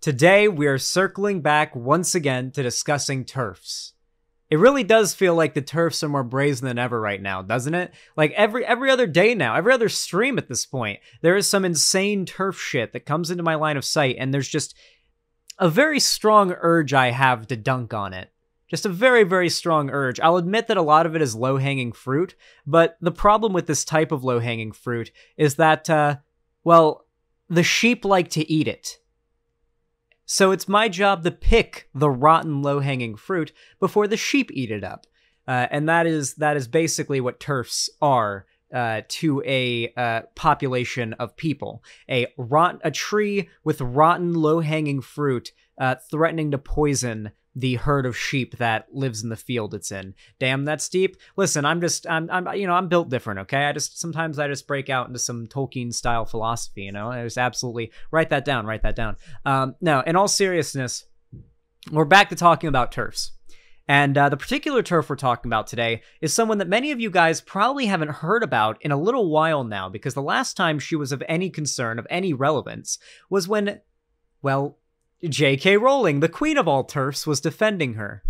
Today, we are circling back once again to discussing TERFs. It really does feel like the TERFs are more brazen than ever right now, doesn't it? Like every other day now, every other stream at this point, there is some insane TERF shit that comes into my line of sight, and there's just a very strong urge I have to dunk on it. Just a very, very strong urge. I'll admit that a lot of it is low-hanging fruit, but the problem with this type of low-hanging fruit is that, well, the sheep like to eat it. So it's my job to pick the rotten low-hanging fruit before the sheep eat it up. And that is basically what TERFs are to a population of people. A tree with rotten low-hanging fruit threatening to poison the herd of sheep that lives in the field it's in. Damn, that's deep. Listen, I'm built different, okay? Sometimes I just break out into some Tolkien-style philosophy, I just absolutely write that down. Now, in all seriousness, we're back to talking about TERFs. And the particular TERF we're talking about today is someone that many of you guys probably haven't heard about in a little while now, because the last time she was of any concern, of any relevance, was when, well, J.K. Rowling, the queen of all TERFs, was defending her.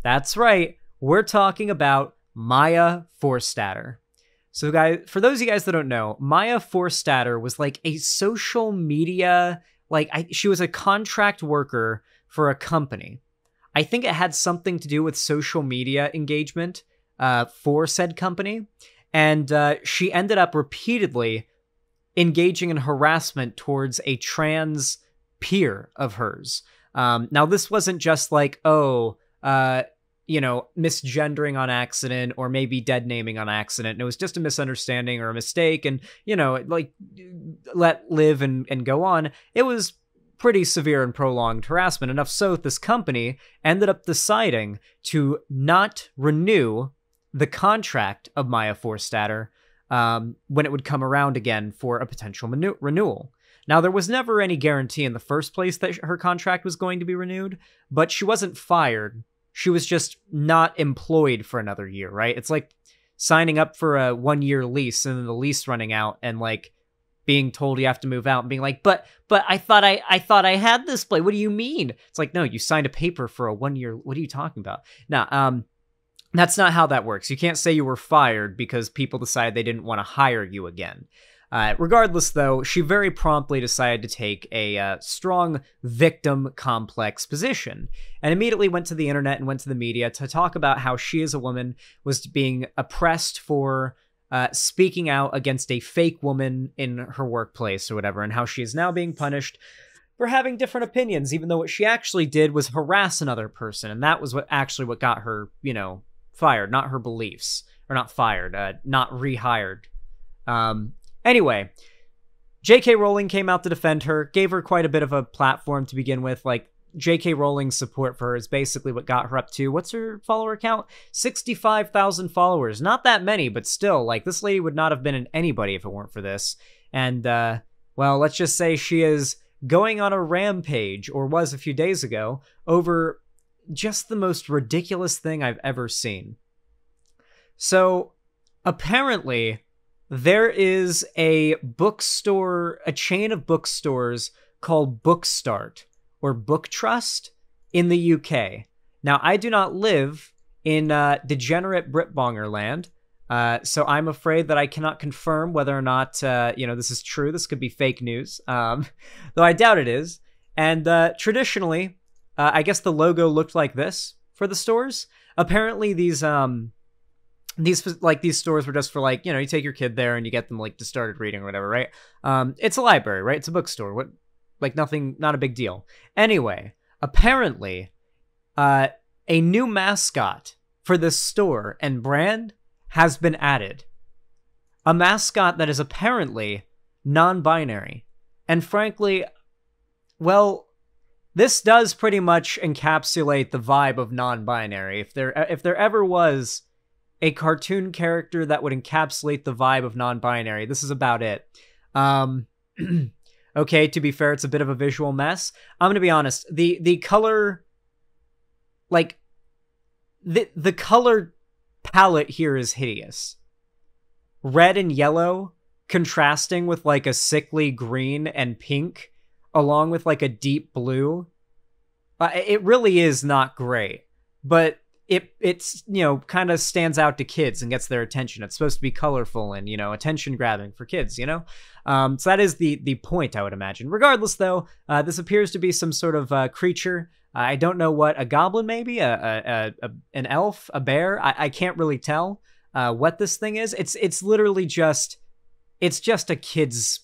That's right, we're talking about Maya Forstater. So guys, for those of you guys that don't know, Maya Forstater was like a social media, she was a contract worker for a company. I think it had something to do with social media engagement for said company, and she ended up repeatedly engaging in harassment towards a trans peer of hers. Now, this wasn't just like, misgendering on accident or maybe dead naming on accident. It was just a misunderstanding or a mistake and, let live and go on. It was pretty severe and prolonged harassment, enough so that this company ended up deciding to not renew the contract of Maya Forstater when it would come around again for a potential renewal. Now, there was never any guarantee in the first place that her contract was going to be renewed, but she wasn't fired. She was just not employed for another year, right? It's like signing up for a 1-year lease and then the lease running out and being told you have to move out and being like, but I thought I had this place. What do you mean? It's like, no, you signed a paper for a 1-year. What are you talking about? Now, that's not how that works. You can't say you were fired because people decided they didn't want to hire you again. Regardless, though, she very promptly decided to take a strong victim complex position and immediately went to the internet and went to the media to talk about how she as a woman was being oppressed for speaking out against a fake woman in her workplace or whatever, and how she is now being punished for having different opinions, even though what she actually did was harass another person, and that was what got her, fired, not her beliefs. Or not fired, not rehired. Anyway, J.K. Rowling came out to defend her, gave her quite a bit of a platform to begin with. J.K. Rowling's support for her is basically what got her up to, what's her follower count? 65,000 followers. Not that many, but still, this lady would not have been an anybody if it weren't for this. And, well, let's just say she is going on a rampage, or was a few days ago, over just the most ridiculous thing I've ever seen. So, apparently, there is a bookstore, a chain of bookstores called Bookstart or Book Trust in the UK. Now, I do not live in degenerate Britbonger land, so I'm afraid that I cannot confirm whether or not, this is true. This could be fake news, though I doubt it is. And traditionally, I guess the logo looked like this for the stores. Apparently, these stores were just for you take your kid there and you get them to started reading or whatever, right? It's a library, right? It's a bookstore. Nothing, not a big deal. Anyway, apparently, a new mascot for this store and brand has been added. A mascot that is apparently non-binary. And frankly, well, this does pretty much encapsulate the vibe of non-binary. If there ever was a cartoon character that would encapsulate the vibe of non-binary, this is about it. Okay, to be fair, it's a bit of a visual mess. I'm gonna be honest. The color, the color palette here is hideous. Red and yellow contrasting with a sickly green and pink. along with like a deep blue, it really is not great, but it's kind of stands out to kids and gets their attention. It's supposed to be colorful and attention grabbing for kids. So that is the point, I would imagine. Regardless, though, this appears to be some sort of creature. I don't know what, a goblin maybe, an elf, a bear. I can't really tell what this thing is. It's literally just a kid's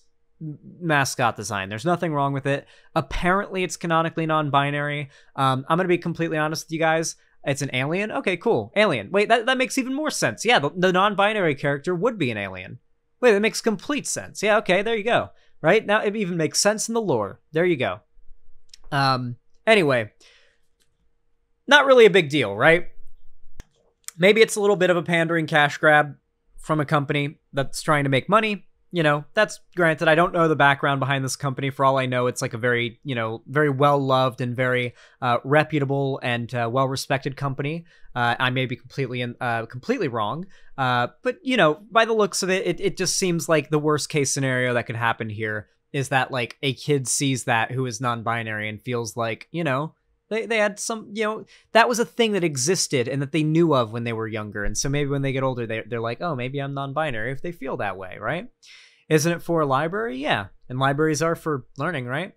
mascot design. There's nothing wrong with it. Apparently, it's canonically non-binary. I'm gonna be completely honest with you guys. It's an alien? Okay, cool. Alien. Wait, that makes even more sense. Yeah, the non-binary character would be an alien. Wait, that makes complete sense. Yeah, okay, there you go. Right? Now it even makes sense in the lore. There you go. Anyway, not really a big deal, right? Maybe it's a little bit of a pandering cash grab from a company that's trying to make money. That's granted. I don't know the background behind this company. For all I know, it's like a very, very well-loved and very reputable and well-respected company. I may be completely wrong. But, by the looks of it, it just seems like the worst-case scenario that could happen here is that, like, a kid sees that who is non-binary and feels like, they had some, that was a thing that existed and that they knew of when they were younger. And so maybe when they get older, they're like, oh, maybe I'm non-binary, if they feel that way, right? Isn't it for a library? Yeah. And libraries are for learning, right?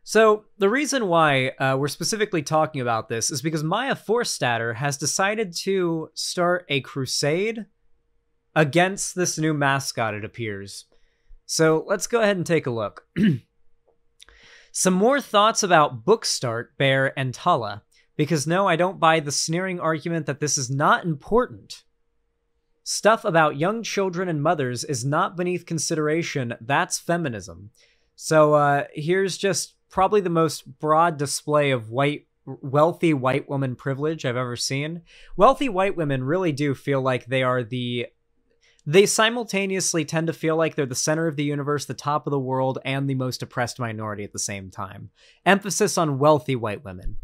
So the reason why we're specifically talking about this is because Maya Forstater has decided to start a crusade against this new mascot, it appears. So let's go ahead and take a look. Some more thoughts about Bookstart, Bear, and Tala. Because no, I don't buy the sneering argument that this is not important. Stuff about young children and mothers is not beneath consideration. That's feminism. So here's just probably the most broad display of wealthy white woman privilege I've ever seen. Wealthy white women really do feel like they simultaneously tend to feel like they're the center of the universe, the top of the world, and the most oppressed minority at the same time. Emphasis on wealthy white women.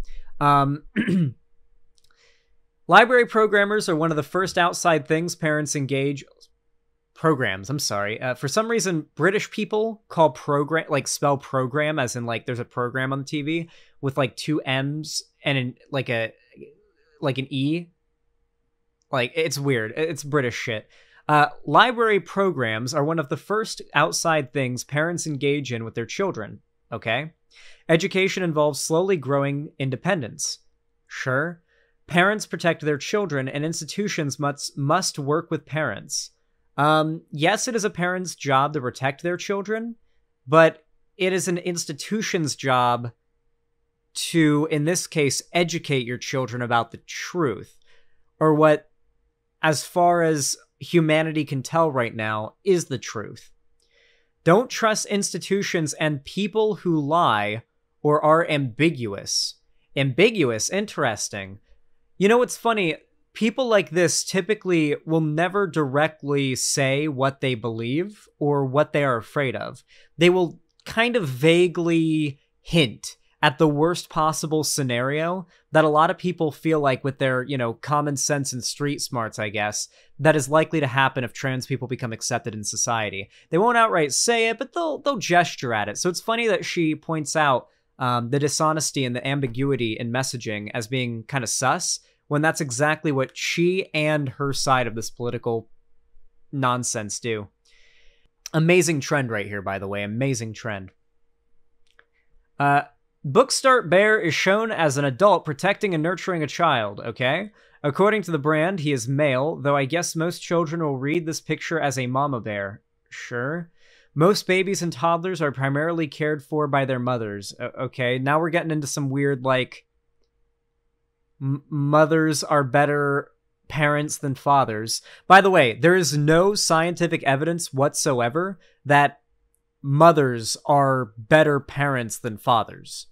Library programmers are one of the first outside things parents engage... Programs, I'm sorry. For some reason, British people call program, spell program as in, there's a program on the TV with, 2 M's and an E. It's weird. It's British shit. Library programs are one of the first outside things parents engage in with their children, okay? Education involves slowly growing independence. Sure. Parents protect their children, and institutions must work with parents. Yes, it is a parent's job to protect their children, but it is an institution's job to, in this case, educate your children about the truth, or what, as far as humanity can tell right now, is the truth. Don't trust institutions and people who lie or are ambiguous. Ambiguous, interesting. What's funny? People like this typically will never directly say what they believe or what they are afraid of. They will kind of vaguely hint at the worst possible scenario that a lot of people feel like with their, common sense and street smarts, I guess, that is likely to happen if trans people become accepted in society. They won't outright say it, but they'll gesture at it. So it's funny that she points out the dishonesty and the ambiguity in messaging as being kind of sus, when that's exactly what she and her side of this political nonsense do. Amazing trend right here, by the way. Amazing trend. Bookstart Bear is shown as an adult protecting and nurturing a child, okay? According to the brand, he is male, though I guess most children will read this picture as a mama bear. Sure. Most babies and toddlers are primarily cared for by their mothers. Okay, now we're getting into some weird, mothers are better parents than fathers. By the way, there is no scientific evidence whatsoever that mothers are better parents than fathers.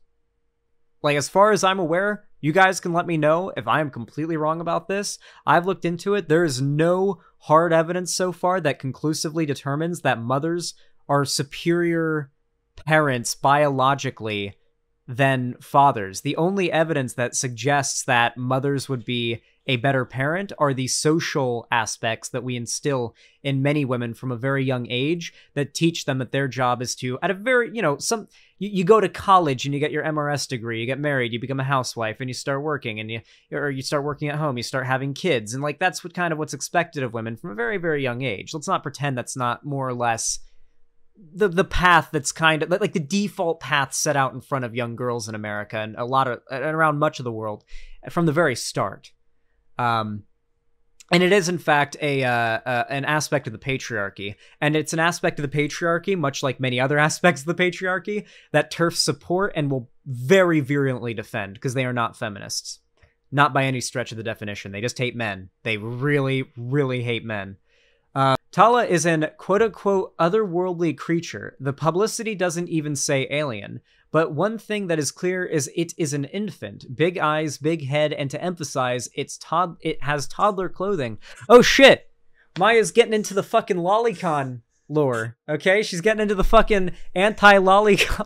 As far as I'm aware, you guys can let me know if I am completely wrong about this. I've looked into it. There is no hard evidence so far that conclusively determines that mothers are superior parents biologically than fathers. The only evidence that suggests that mothers would be a better parent are the social aspects that we instill in many women from a very young age that teach them that their job is to, at a very, you go to college and you get your MRS degree, you get married, you become a housewife, and you start working, and you start working at home, you start having kids, and like that's what's expected of women from a very, very young age. Let's not pretend that's not more or less the path that's kind of like the default path set out in front of young girls in America and around much of the world from the very start. And it is, in fact, an aspect of the patriarchy. And it's an aspect of the patriarchy, much like many other aspects of the patriarchy, that TERFs support and will very virulently defend, because they are not feminists. Not by any stretch of the definition. They just hate men. They really, really hate men. Tala is an quote-unquote otherworldly creature. The publicity doesn't even say alien. But one thing that is clear is it is an infant. Big eyes, big head, and to emphasize, it has toddler clothing. Oh shit! Maya's getting into the fucking lolicon lore, okay? She's getting into the fucking anti-lolicon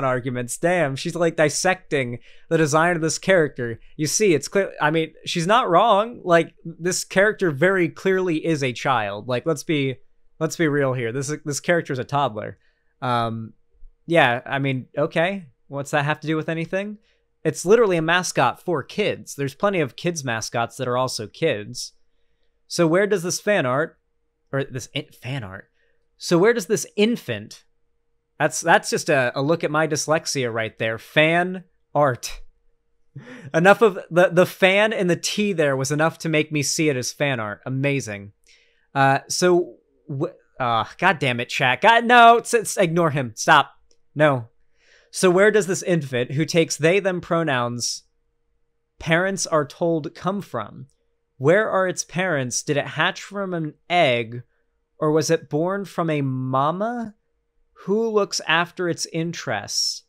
arguments. Damn, she's like dissecting the design of this character. You see, it's clear. I mean, she's not wrong. Like, this character very clearly is a child. Like, let's be real here. This character is a toddler. Yeah, I mean, okay. What's that have to do with anything? It's literally a mascot for kids. There's plenty of kids mascots that are also kids. So where does this fan art, so where does this infant, that's just a look at my dyslexia right there. Fan art. Enough of the fan and the T there was enough to make me see it as fan art. Amazing. God damn it, chat. God, no, ignore him. Stop. No. So where does this infant, who takes they, them pronouns, parents are told come from? Where are its parents? Did it hatch from an egg, or was it born from a mama? Who looks after its interests?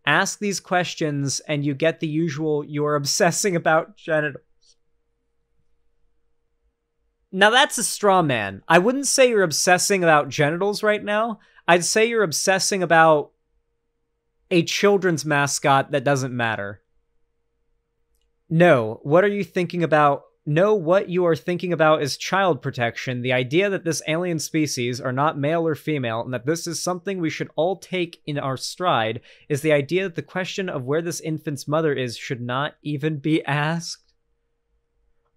Ask these questions and you get the usual, you're obsessing about genitals. Now that's a straw man. I wouldn't say you're obsessing about genitals right now. I'd say you're obsessing about a children's mascot that doesn't matter. No, what are you thinking about? No, what you are thinking about is child protection. The idea that this alien species are not male or female, and that this is something we should all take in our stride, is the idea that the question of where this infant's mother is should not even be asked.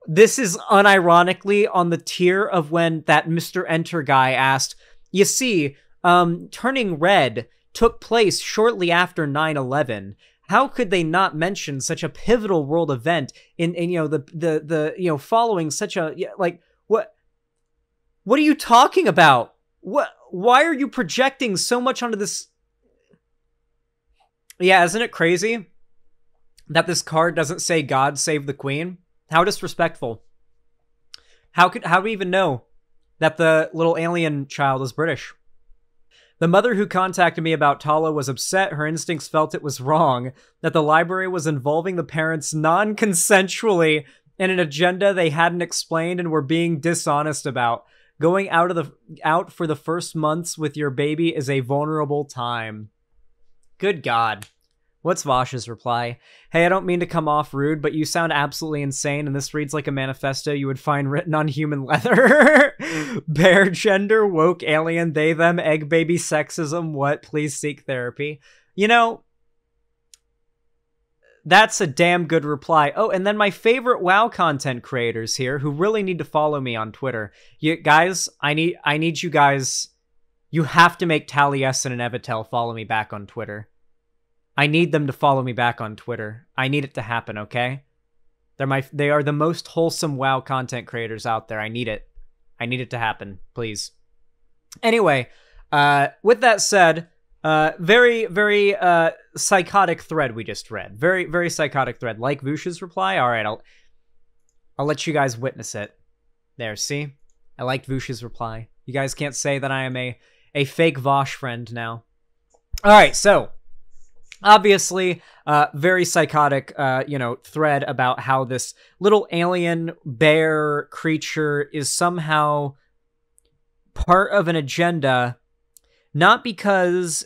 This is unironically on the tier of when that Mr. Enter guy asked, you see, Turning Red took place shortly after 9/11. How could they not mention such a pivotal world event in the following such a, like, what are you talking about? Why are you projecting so much onto this? Yeah, isn't it crazy that this card doesn't say God save the Queen? How disrespectful. How do we even know that the little alien child is British? The mother who contacted me about Tala was upset. Her instincts felt it was wrong, that the library was involving the parents non-consensually in an agenda they hadn't explained and were being dishonest about. Going out for the first months with your baby is a vulnerable time. Good God. What's Vosh's reply? Hey, I don't mean to come off rude, but you sound absolutely insane, and this reads like a manifesto you would find written on human leather. Bear gender, woke alien, they, them, egg baby sexism, what? Please seek therapy. You know, that's a damn good reply. Oh, and then my favorite WoW content creators here who really need to follow me on Twitter. You guys, I need you guys, you have to make Taliesin and Evitel follow me back on Twitter. I need them to follow me back on Twitter. I need it to happen, okay? They are the most wholesome WoW content creators out there. I need it. I need it to happen, please. Anyway, with that said, very, very psychotic thread we just read. Very, very psychotic thread. Like Vush's reply? All right, I'll let you guys witness it. There, see? I liked Vush's reply. You guys can't say that I am a fake Vosh friend now. All right, so obviously, very psychotic, thread about how this little alien bear creature is somehow part of an agenda, not because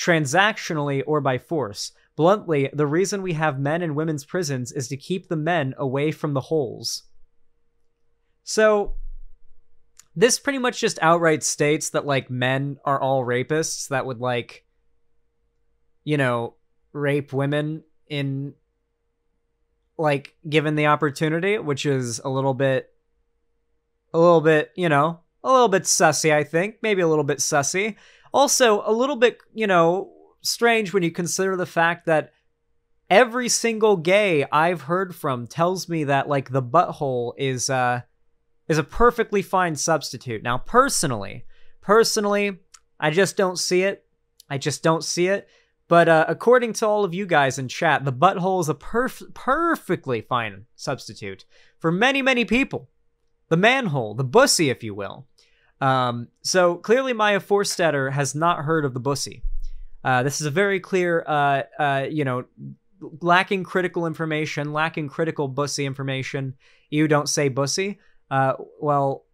transactionally or by force. Bluntly, the reason we have men in women's prisons is to keep the men away from the holes. So this pretty much just outright states that, like, men are all rapists that would, like, you know, rape women in, like, given the opportunity, which is a little bit, you know, a little bit sussy, I think. Maybe a little bit sussy. Also, a little bit, you know, strange when you consider the fact that every single gay I've heard from tells me that, like, the butthole is a perfectly fine substitute. Now, personally, I just don't see it. But according to all of you guys in chat, the butthole is a perfectly fine substitute for many, many people. The manhole, the bussy, if you will. So clearly Maya Forstetter has not heard of the bussy. This is a very clear, you know, lacking critical information, lacking critical bussy information. You don't say bussy. Well,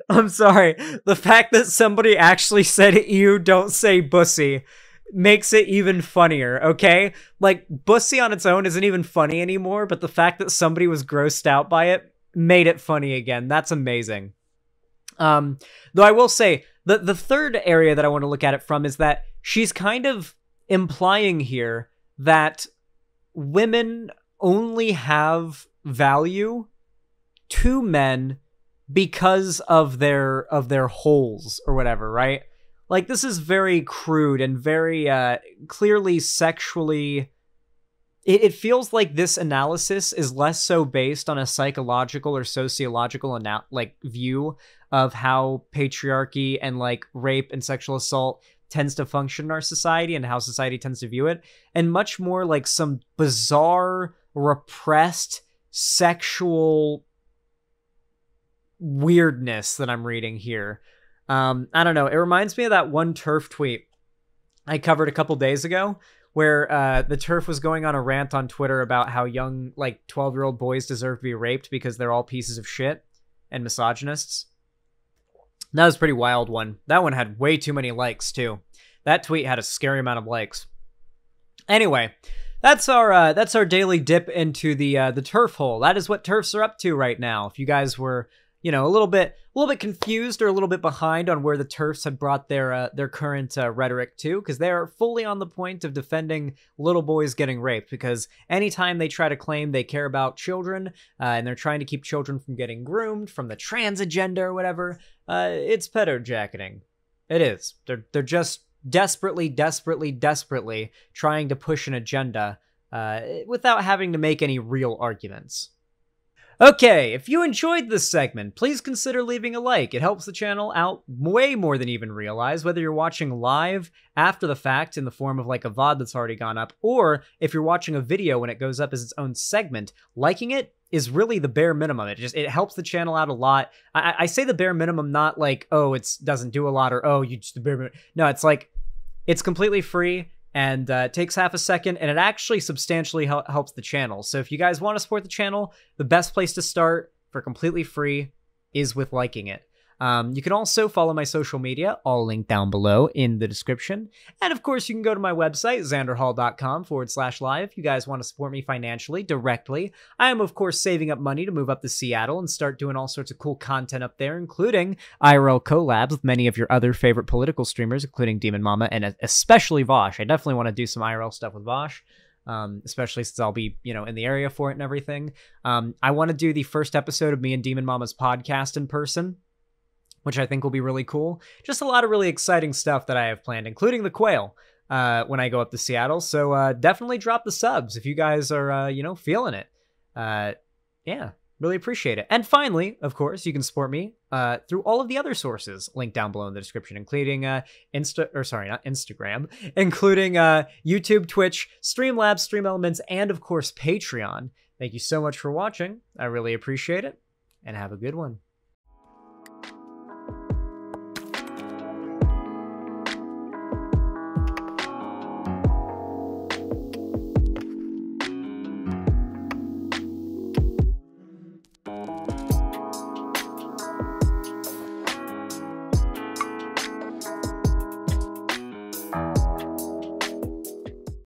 I'm sorry. The fact that somebody actually said you don't say bussy makes it even funnier, okay? Like, bussy on its own isn't even funny anymore, but the fact that somebody was grossed out by it made it funny again. That's amazing. Though I will say, the third area that I want to look at it from is that she's kind of implying here that women only have value to men because of their holes or whatever, right? Like, this is very crude and very clearly sexually. It feels like this analysis is less so based on a psychological or sociological like view of how patriarchy and, like, rape and sexual assault tends to function in our society and how society tends to view it, and much more like some bizarre, repressed sexual weirdness that I'm reading here. I don't know. It reminds me of that one TERF tweet I covered a couple days ago where the TERF was going on a rant on Twitter about how young, like, 12-year-old boys deserve to be raped because they're all pieces of shit and misogynists. That was a pretty wild one. That one had way too many likes, too. That tweet had a scary amount of likes. Anyway, that's our daily dip into the TERF hole. That is what TERFs are up to right now. If you guys were, you know, a little bit confused or a little bit behind on where the TERFs had brought their current rhetoric to, because they are fully on the point of defending little boys getting raped, because anytime they try to claim they care about children, and they're trying to keep children from getting groomed, from the trans agenda or whatever, it's pedo jacketing. It is. They're just desperately trying to push an agenda without having to make any real arguments. Okay, if you enjoyed this segment, please consider leaving a like. It helps the channel out way more than you even realize, whether you're watching live after the fact in the form of, like, a VOD that's already gone up, or if you're watching a video when it goes up as its own segment. Liking it is really the bare minimum. It helps the channel out a lot. I say the bare minimum, not like, oh, it doesn't do a lot, or, oh, you just the bare minimum. No, it's like, it's completely free. And it takes half a second, and it actually substantially helps the channel. So if you guys want to support the channel, the best place to start for completely free is with liking it. You can also follow my social media, all linked down below in the description. And of course, you can go to my website, xanderhall.com/live. If you guys want to support me financially, directly. I am, of course, saving up money to move up to Seattle and start doing all sorts of cool content up there, including IRL collabs with many of your other favorite political streamers, including Demon Mama and especially Vosh. I definitely want to do some IRL stuff with Vosh. Especially since I'll be, you know, in the area for it and everything. I want to do the first episode of me and Demon Mama's podcast in person, which I think will be really cool. Just a lot of really exciting stuff that I have planned, including the Quail, when I go up to Seattle. So definitely drop the subs if you guys are, you know, feeling it. Yeah, really appreciate it. And finally, of course, you can support me through all of the other sources linked down below in the description, including Instagram, including YouTube, Twitch, Streamlabs, Stream Elements, and of course, Patreon. Thank you so much for watching. I really appreciate it, and have a good one.